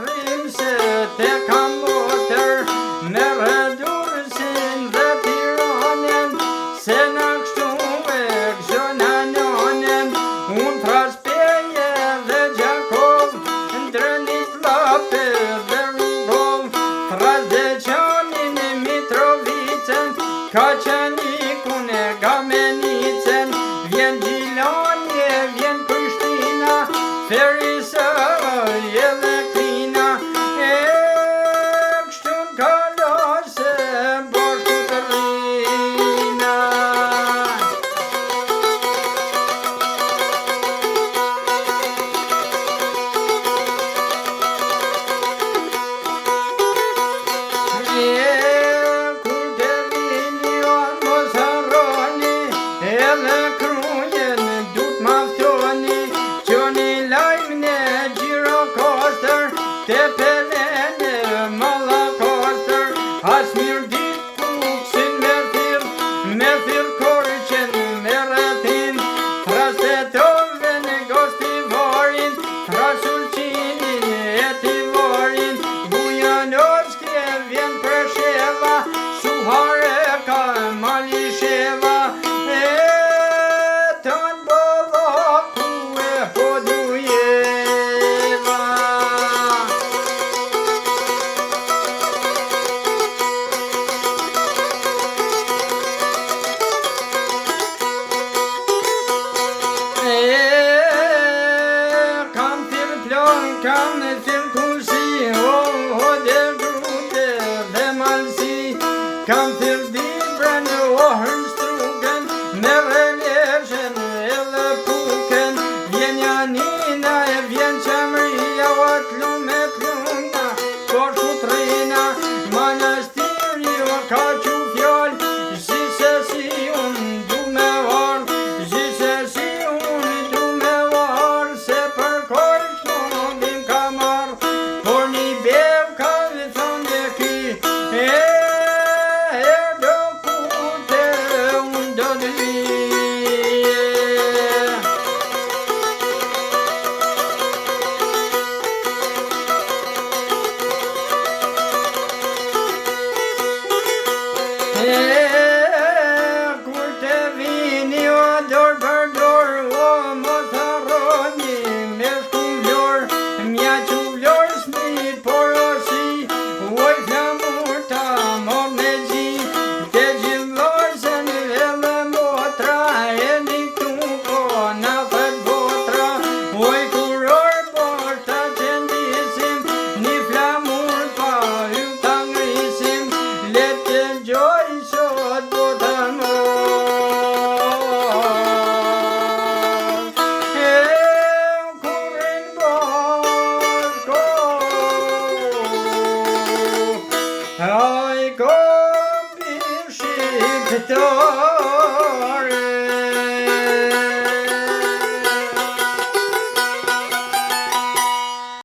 rrim se te kam botër, me rëdursin dhe Tiranen, se në kështu e këshona nonen, unë traspeje dhe Gjakov, ndrënit lape dhe rrugov, tras dhe qanin e Mitrovicën, ka qanikun e Gamenicën, vjen Gjilanje, vjen Prishtina, Ferisa edhe Klina, e kështu në kaloj se bashku të rrina. Kur të vini on mos harroni, edhe krujen dut maftoni, qoni lajmën e Gjirokastër, te Pelen e Mallakastër, as mirë dit kuksin me thirr korqen me rrethin, tras Tetoven e Gostivarin, tras Ulqinin e Tivarin, Bujanovskje vjen Presheva, Suhareka Malisheva, e ton Ballaku e Podujeva. Kam thirr plan, kam thirr kusi, o dhe grute dhe malsi, kam thirr Dibrën o Hërstrugen, me releshen edhe puken, vjen Janina e vjen Qemria, o t'lume t'luna, bashku t'rrina, manastiri o ka qu fjall, si se si unë du me var, si se si unë du me var, se për korç modim ka marr, por një bev ka thonë e ky, e do kute unë do dhije. Kur të vini o dorë për dorë, o mos harroni me shku vlor, mja që vlor smit por osi, oj flamur ta mor me gji, te gjithlojsen edhe motra, e një këtu po na thët botra, oj kuror por ta qendisim, një flamur pa ju ta ngrisim, let të gjoj sot do të mor. Kurin bashko, ai ko bishit tore,